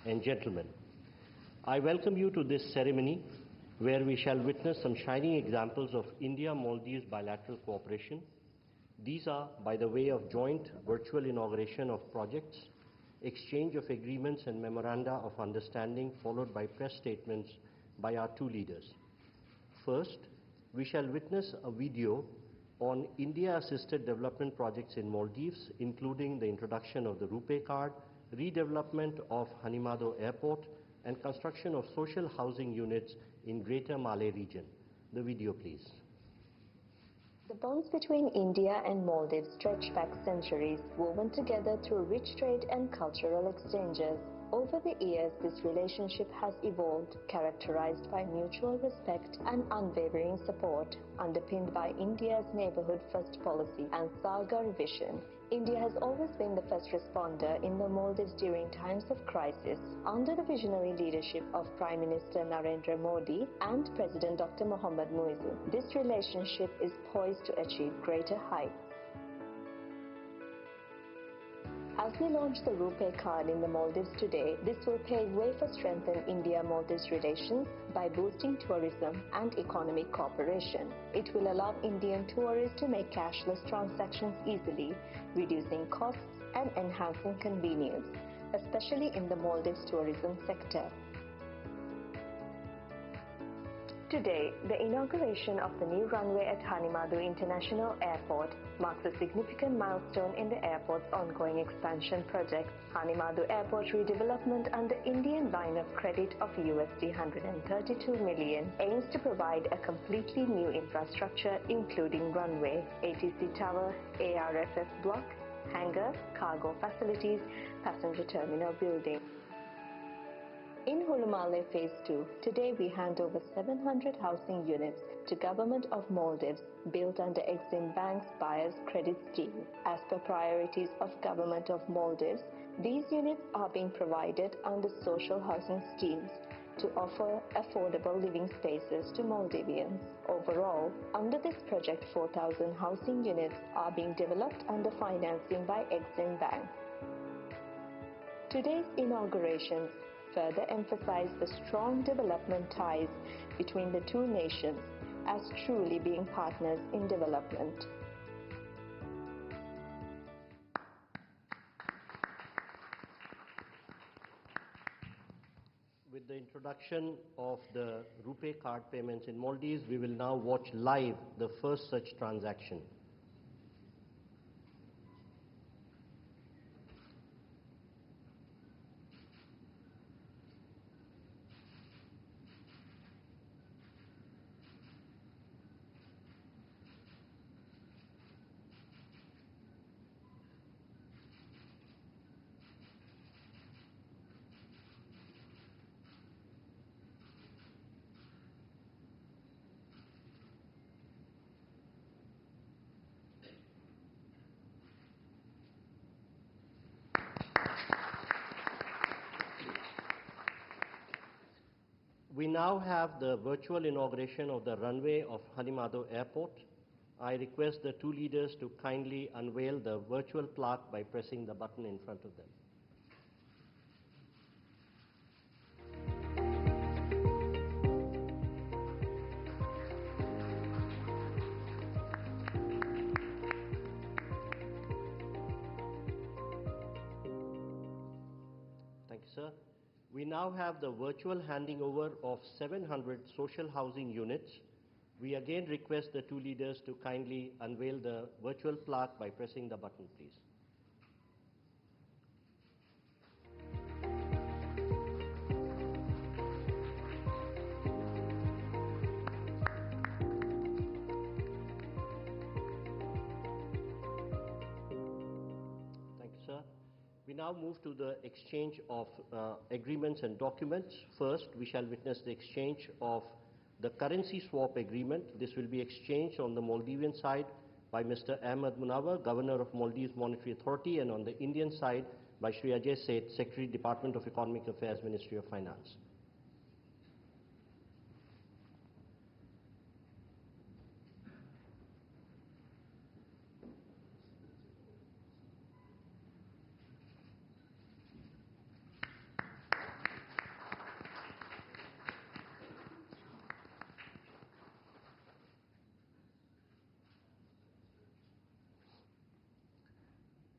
and gentlemen, I welcome you to this ceremony where we shall witness some shining examples of India-Maldives bilateral cooperation. These are by the way of joint virtual inauguration of projects, exchange of agreements and memoranda of understanding, followed by press statements by our two leaders. First, we shall witness a video on India-assisted development projects in Maldives, including the introduction of the RuPay card, redevelopment of Hanimado Airport, and construction of social housing units in Greater Malay region. The video, please. The bonds between India and Maldives stretch back centuries, woven together through rich trade and cultural exchanges. Over the years, this relationship has evolved, characterized by mutual respect and unwavering support, underpinned by India's neighborhood first policy and Sagar vision. India has always been the first responder in the Maldives during times of crisis. Under the visionary leadership of Prime Minister Narendra Modi and President Dr. Mohamed Muizzu, this relationship is poised to achieve greater heights. As we launch the RuPay card in the Maldives today, this will pave way for strengthen India-Maldives relations by boosting tourism and economic cooperation. It will allow Indian tourists to make cashless transactions easily, reducing costs and enhancing convenience, especially in the Maldives tourism sector. Today, the inauguration of the new runway at Hanimado International Airport marks a significant milestone in the airport's ongoing expansion project. Hanimado Airport redevelopment under Indian line of credit of USD 132 million aims to provide a completely new infrastructure including runway, ATC tower, ARFF block, hangar, cargo facilities, passenger terminal building. In Hulumale Phase 2, today we hand over 700 housing units to Government of Maldives built under Exim Bank's Buyer's Credit Scheme. As per priorities of Government of Maldives, these units are being provided under social housing schemes to offer affordable living spaces to Maldivians. Overall, under this project, 4,000 housing units are being developed under financing by Exim Bank. Today's inaugurations further emphasize the strong development ties between the two nations as truly being partners in development. With the introduction of the RuPay card payments in Maldives, we will now watch live the first such transaction. We now have the virtual inauguration of the runway of Hanimado Airport. I request the two leaders to kindly unveil the virtual plaque by pressing the button in front of them. Thank you, sir. We now have the virtual handing over of 700 social housing units. We again request the two leaders to kindly unveil the virtual plaque by pressing the button, please. Thank you, sir. We now move to the exchange of agreements and documents. First, we shall witness the exchange of the currency swap agreement. This will be exchanged on the Maldivian side by Mr. Ahmed Munawar, Governor of Maldives Monetary Authority, and on the Indian side by Shri Ajay Seth, Secretary, Department of Economic Affairs, Ministry of Finance.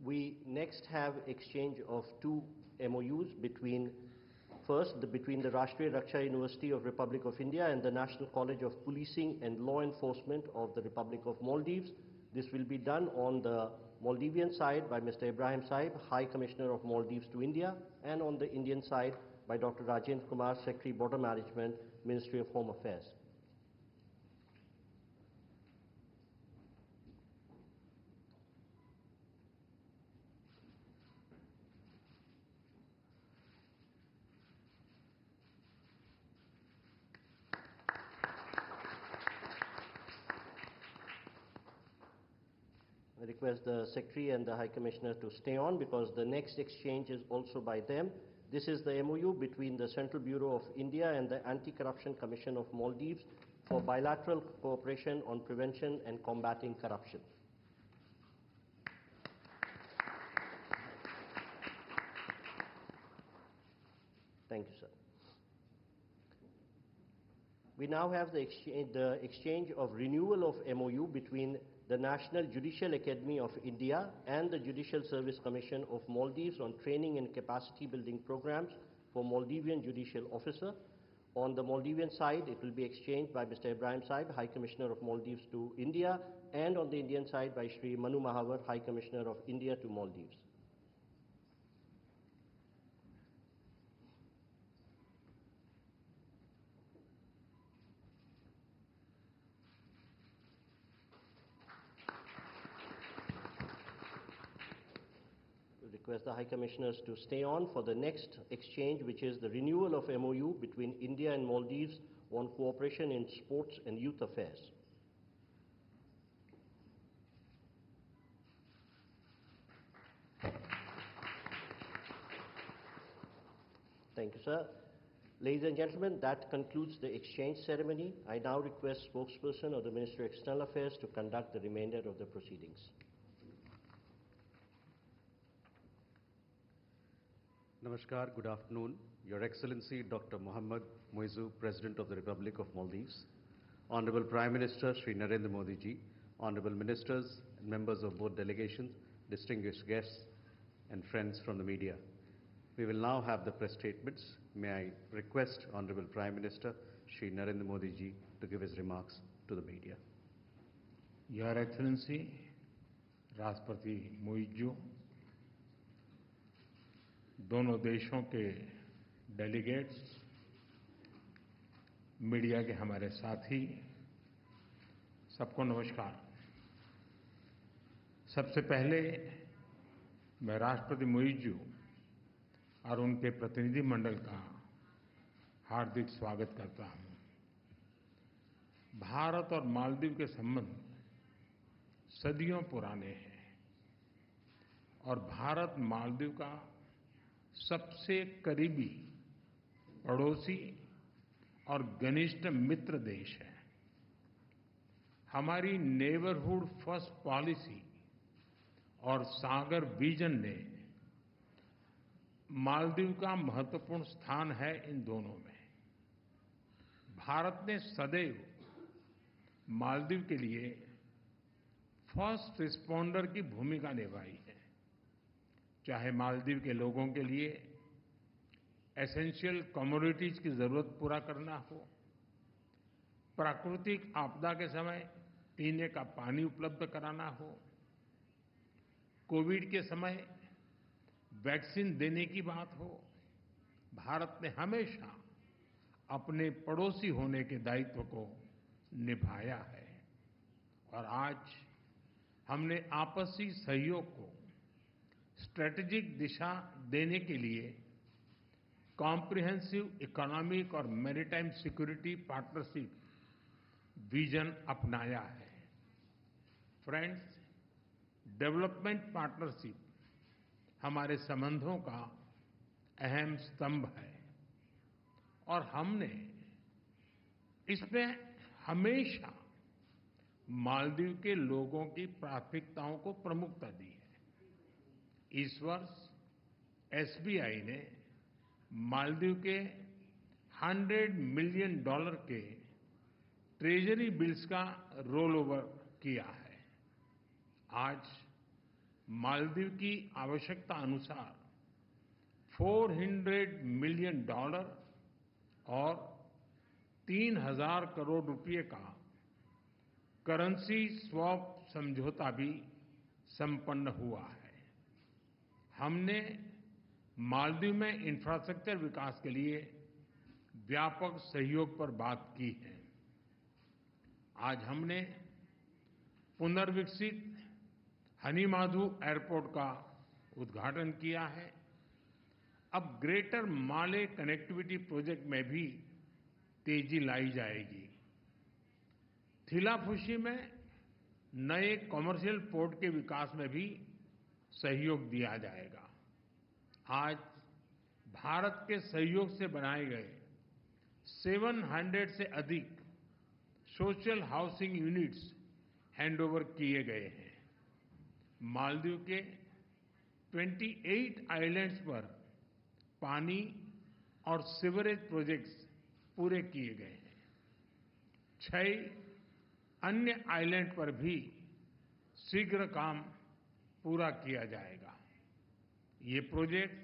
We next have exchange of two MOUs between, between the Rashtriya Raksha University of Republic of India and the National College of Policing and Law Enforcement of the Republic of Maldives. This will be done on the Maldivian side by Mr. Ibrahim Saib, High Commissioner of Maldives to India, and on the Indian side by Dr. Rajendra Kumar, Secretary Border Management, Ministry of Home Affairs. I request the Secretary and the High Commissioner to stay on because the next exchange is also by them. This is the MOU between the Central Bureau of India and the Anti-Corruption Commission of Maldives for bilateral cooperation on prevention and combating corruption. Thank you, sir. We now have the exchange of renewal of MOU between the National Judicial Academy of India and the Judicial Service Commission of Maldives on training and capacity building programs for Maldivian judicial officer. On the Maldivian side, it will be exchanged by Mr. Ibrahim Saib, High Commissioner of Maldives to India, and on the Indian side by Shri Manu Mahavar, High Commissioner of India to Maldives. Request the High Commissioners to stay on for the next exchange, which is the renewal of MOU between India and Maldives on cooperation in sports and youth affairs. Thank you, sir. Ladies and gentlemen, that concludes the exchange ceremony. I now request spokesperson of the Ministry of External Affairs to conduct the remainder of the proceedings. Namaskar, good afternoon. Your Excellency Dr. Mohamed, Muizzu, President of the Republic of Maldives, Honorable Prime Minister Shri Narendra Modi ji, Honorable Ministers and members of both delegations, distinguished guests and friends from the media. We will now have the press statements. May I request Honorable Prime Minister Shri Narendra Modi ji to give his remarks to the media. Your Excellency, राष्ट्रपति मुइज्जू, दोनों देशों के delegates, media के हमारे साथी, सबको नमस्कार। सबसे पहले मैं राष्ट्रपति मुइज्जू और उनके प्रतिनिधि मंडल का हार्दिक स्वागत करता हूं। भारत और मालदीव के संबंध सदियों पुराने हैं और भारत मालदीव का सबसे करीबी पड़ोसी और घनिष्ठ मित्र देश है। हमारी नेबरहुड फर्स्ट पॉलिसी और सागर विजन ने मालदीव का महत्वपूर्ण स्थान है इन दोनों में। भारत ने सदैव मालदीव के लिए फर्स्ट रिस्पॉन्डर की भूमिका निभाई है, चाहे मालदीव के लोगों के लिए एसेंशियल कमोडिटीज की जरूरत पूरा करना हो, प्राकृतिक आपदा के समय पीने का पानी उपलब्ध कराना हो, कोविड के समय वैक्सीन देने की बात हो। भारत ने हमेशा अपने पड़ोसी होने के दायित्व को निभाया है और आज हमने आपसी सहयोग को स्ट्रेटेजिक दिशा देने के लिए कॉम्प्रिहेंसिव इकोनॉमिक और मैरीटाइम सिक्योरिटी पार्टनरशिप विजन अपनाया है। फ्रेंड्स, डेवलपमेंट पार्टनरशिप हमारे संबंधों का अहम स्तंभ है और हमने इसमें हमेशा मालदीव के लोगों की प्राथमिकताओं को प्रमुखता दी है। इस वर्ष एसबीआई ने मालदीव के $100 मिलियन के ट्रेजरी बिल्स का रोल ओवर किया है। आज मालदीव की आवश्यकता अनुसार $400 मिलियन और 3,000 करोड़ रुपए का करेंसी स्वैप समझौता भी संपन्न हुआ है। हमने मालदीव में इंफ्रास्ट्रक्चर विकास के लिए व्यापक सहयोग पर बात की है। आज हमने पुनर्विकसित हनीमाधु एयरपोर्ट का उद्घाटन किया है। अब ग्रेटर माले कनेक्टिविटी प्रोजेक्ट में भी तेजी लाई जाएगी। थिलाफुशी में नए कमर्शियल पोर्ट के विकास में भी सहयोग दिया जाएगा। आज भारत के सहयोग से बनाए गए 700 से अधिक सोशल हाउसिंग यूनिट्स हैंडओवर किए गए हैं। मालदीव के 28 आइलैंड्स पर पानी और सीवरेज प्रोजेक्ट्स पूरे किए गए हैं। 6 अन्य आइलैंड पर भी शीघ्र काम पूरा किया जाएगा। ये प्रोजेक्ट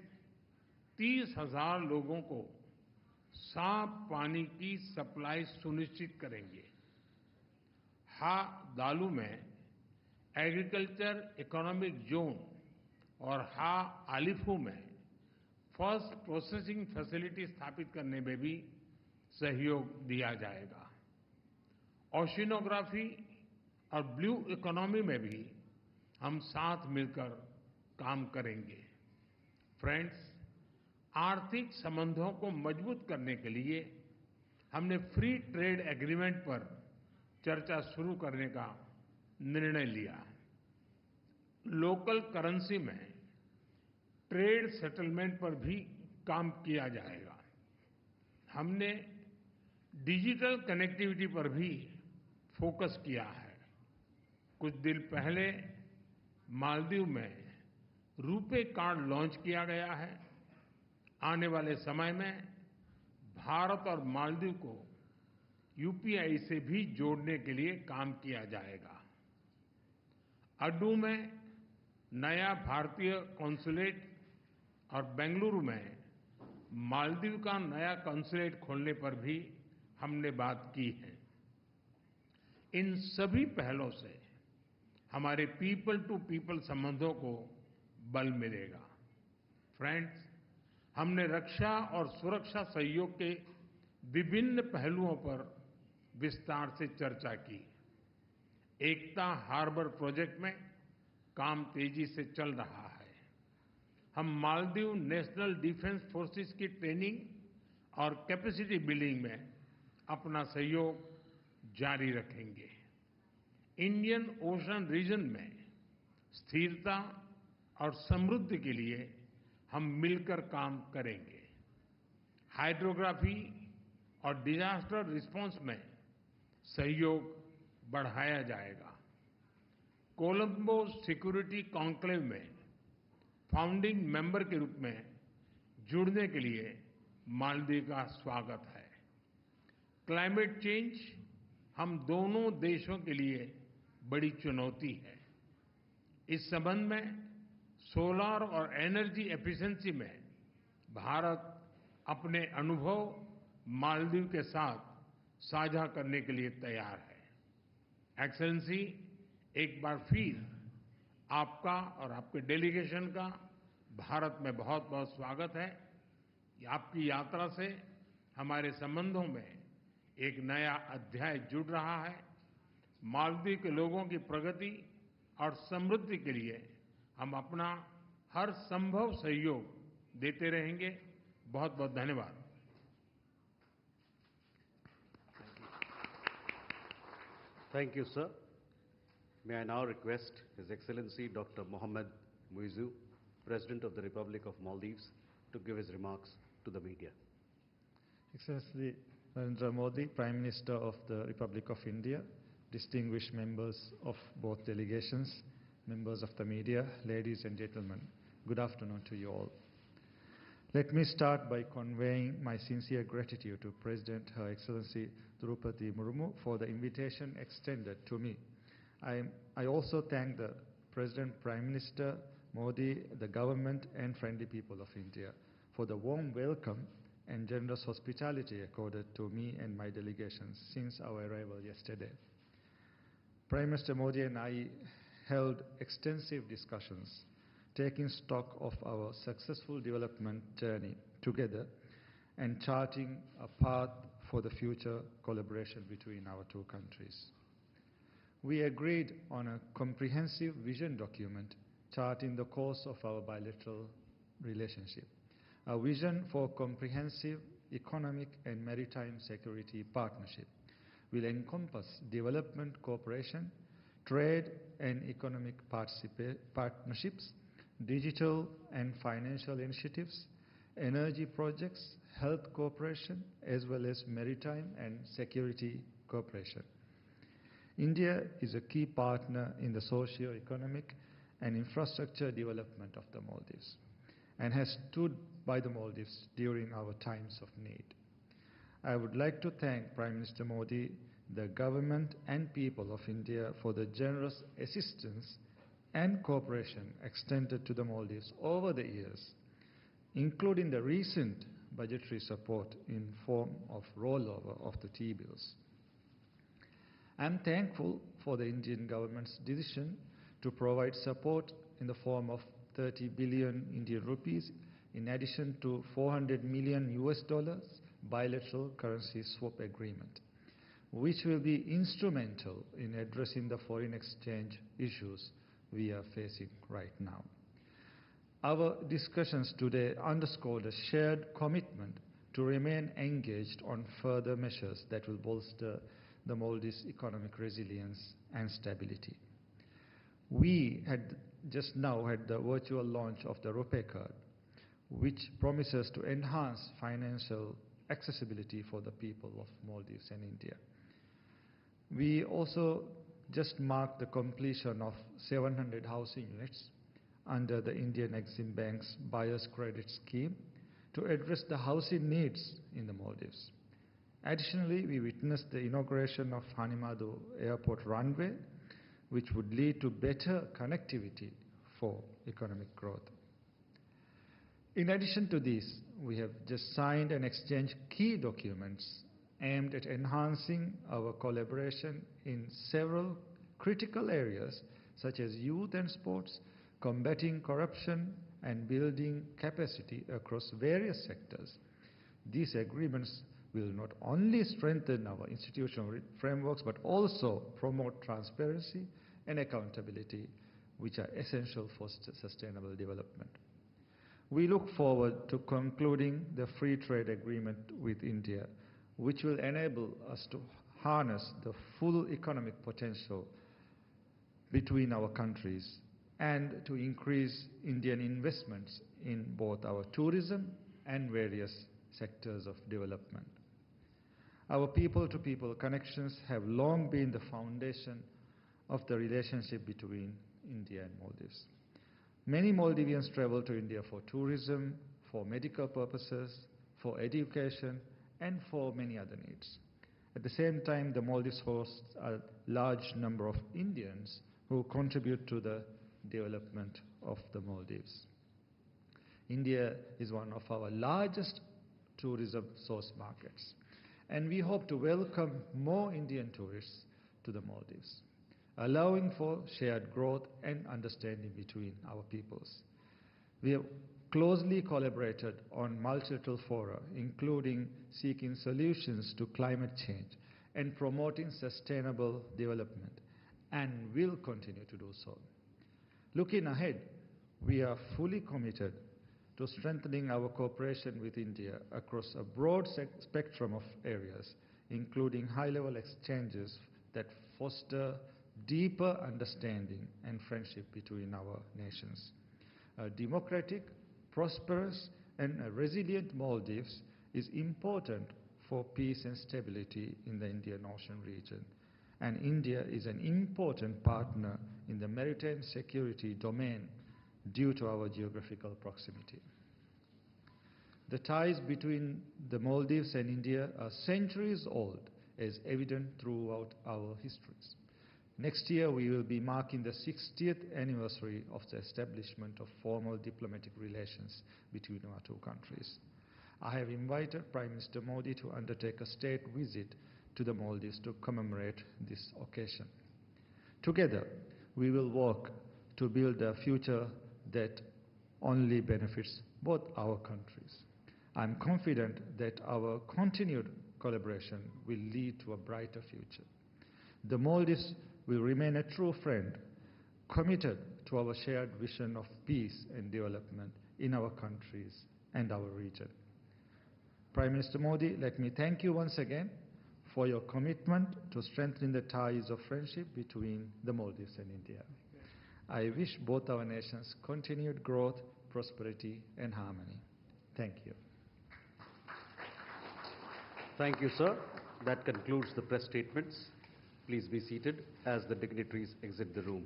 30,000 लोगों को साफ पानी की सप्लाई सुनिश्चित करेंगे। हा दालू में एग्रीकल्चर इकोनॉमिक जोन और हा आलिफू में फर्स्ट प्रोसेसिंग फैसिलिटी स्थापित करने में भी सहयोग दिया जाएगा। ओशिनोग्राफी और ब्लू इकोनॉमी में भी हम साथ मिलकर काम करेंगे। फ्रेंड्स, आर्थिक संबंधों को मजबूत करने के लिए हमने फ्री ट्रेड एग्रीमेंट पर चर्चा शुरू करने का निर्णय लिया। लोकल करेंसी में ट्रेड सेटलमेंट पर भी काम किया जाएगा। हमने डिजिटल कनेक्टिविटी पर भी फोकस किया है। कुछ दिन पहले मालदीव में रुपे कार्ड लॉन्च किया गया है। आने वाले समय में भारत और मालदीव को यूपीआई से भी जोड़ने के लिए काम किया जाएगा। अड्डू में नया भारतीय कॉन्सुलेट और बेंगलुरु में मालदीव का नया कॉन्सुलेट खोलने पर भी हमने बात की है। इन सभी पहलों से हमारे पीपल टू पीपल संबंधों को बल मिलेगा। फ्रेंड्स, हमने रक्षा और सुरक्षा सहयोग के विभिन्न पहलुओं पर विस्तार से चर्चा की। एकता हार्बर प्रोजेक्ट में काम तेजी से चल रहा है। हम मालदीव नेशनल डिफेंस फोर्सेस की ट्रेनिंग और कैपेसिटी बिल्डिंग में अपना सहयोग जारी रखेंगे। इंडियन ओशन रीजन में स्थिरता और समृद्धि के लिए हम मिलकर काम करेंगे। हाइड्रोग्राफी और डिजास्टर रिस्पांस में सहयोग बढ़ाया जाएगा। कोलंबो सिक्योरिटी कॉन्क्लेव में फाउंडिंग मेंबर के रूप में जुड़ने के लिए मालदीव का स्वागत है। क्लाइमेट चेंज हम दोनों देशों के लिए बड़ी चुनौती है। इस संबंध में सोलर और एनर्जी एफिशिएंसी में भारत अपने अनुभव मालदीव के साथ साझा करने के लिए तैयार है। एक्सेलेंसी, एक बार फिर आपका और आपके डेलीगेशन का भारत में बहुत बहुत स्वागत है। आपकी यात्रा से हमारे संबंधों में एक नया अध्याय जुड़ रहा है। मालदीव के लोगों की प्रगति और समृद्धि के लिए हम अपना हर संभव सहयोग देते रहेंगे। बहुत बहुत धन्यवाद। Thank you, sir. May I now request His Excellency Dr. Mohamed Muizzu, President of the Republic of Maldives, to give his remarks to the media. Excellency Narendra Modi, Prime Minister of the Republic of India, distinguished members of both delegations, members of the media, ladies and gentlemen, good afternoon to you all. Let me start by conveying my sincere gratitude to President Her Excellency Drupadi Murmu for the invitation extended to me. I also thank the President Prime Minister Modi, the government and friendly people of India for the warm welcome and generous hospitality accorded to me and my delegation since our arrival yesterday. Prime Minister Modi and I held extensive discussions, taking stock of our successful development journey together and charting a path for the future collaboration between our two countries. We agreed on a comprehensive vision document charting the course of our bilateral relationship. A vision for comprehensive economic and maritime security partnership will encompass development cooperation, trade and economic partnerships, digital and financial initiatives, energy projects, health cooperation, as well as maritime and security cooperation. India is a key partner in the socio-economic and infrastructure development of the Maldives and has stood by the Maldives during our times of need. I would like to thank Prime Minister Modi, the government and people of India for the generous assistance and cooperation extended to the Maldives over the years, including the recent budgetary support in form of rollover of the T-bills. I am thankful for the Indian government's decision to provide support in the form of 30 billion Indian rupees in addition to $400 million bilateral currency swap agreement, which will be instrumental in addressing the foreign exchange issues we are facing right now. Our discussions today underscored a shared commitment to remain engaged on further measures that will bolster the Maldives' economic resilience and stability. We had just now had the virtual launch of the Rupee card, which promises to enhance financial accessibility for the people of Maldives and India. We also just marked the completion of 700 housing units under the Indian Exim Bank's Buyer's Credit Scheme to address the housing needs in the Maldives. Additionally, we witnessed the inauguration of Hanimadu Airport runway, which would lead to better connectivity for economic growth. In addition to this, we have just signed and exchanged key documents aimed at enhancing our collaboration in several critical areas such as youth and sports, combating corruption, and building capacity across various sectors. These agreements will not only strengthen our institutional frameworks but also promote transparency and accountability, which are essential for sustainable development. We look forward to concluding the free trade agreement with India, which will enable us to harness the full economic potential between our countries and to increase Indian investments in both our tourism and various sectors of development. Our people-to-people connections have long been the foundation of the relationship between India and Maldives. Many Maldivians travel to India for tourism, for medical purposes, for education, and for many other needs. At the same time, the Maldives hosts a large number of Indians who contribute to the development of the Maldives. India is one of our largest tourism source markets, and we hope to welcome more Indian tourists to the Maldives, allowing for shared growth and understanding between our peoples. We have closely collaborated on multilateral fora, including seeking solutions to climate change and promoting sustainable development, and will continue to do so. Looking ahead, we are fully committed to strengthening our cooperation with India across a broad spectrum of areas, including high-level exchanges that foster deeper understanding and friendship between our nations. A democratic, prosperous, and a resilient Maldives is important for peace and stability in the Indian Ocean region, and India is an important partner in the maritime security domain due to our geographical proximity. The ties between the Maldives and India are centuries old, as evident throughout our histories. Next year, we will be marking the 60th anniversary of the establishment of formal diplomatic relations between our two countries. I have invited Prime Minister Modi to undertake a state visit to the Maldives to commemorate this occasion. Together, we will work to build a future that only benefits both our countries. I am confident that our continued collaboration will lead to a brighter future. The Maldives will remain a true friend, committed to our shared vision of peace and development in our countries and our region. Prime Minister Modi, let me thank you once again for your commitment to strengthening the ties of friendship between the Maldives and India. I wish both our nations continued growth, prosperity and harmony. Thank you. Thank you, sir. That concludes the press statements. Please be seated as the dignitaries exit the room.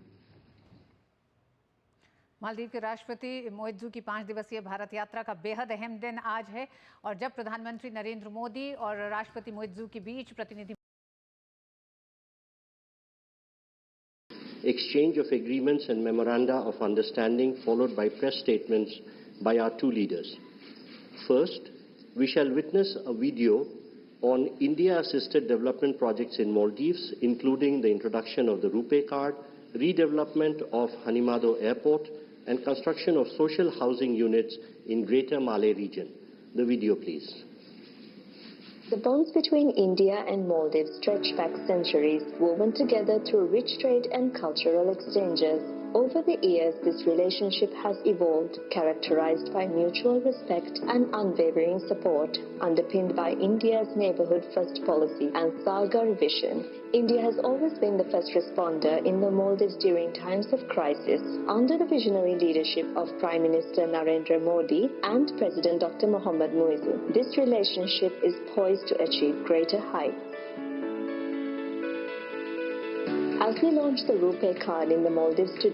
Maldives के राष्ट्रपति मुइज्जू की 5 दिवसीय भारत यात्रा का बेहद अहम दिन आज है और जब प्रधानमंत्री नरेंद्र मोदी और राष्ट्रपति मुइज्जू के बीच प्रतिनिधि exchange of agreements and memoranda of understanding followed by press statements by our two leaders. First, we shall witness a video on India-assisted development projects in Maldives, including the introduction of the RuPay card, redevelopment of Hanimado Airport, and construction of social housing units in Greater Malay region. The video, please. The bonds between India and Maldives stretch back centuries, woven together through rich trade and cultural exchanges. Over the years, this relationship has evolved, characterized by mutual respect and unwavering support, underpinned by India's neighborhood-first policy and Sagar vision. India has always been the first responder in the Maldives during times of crisis, under the visionary leadership of Prime Minister Narendra Modi and President Dr. Mohamed Muizzu. This relationship is poised to achieve greater heights. As we launch the RuPay card in the Maldives today,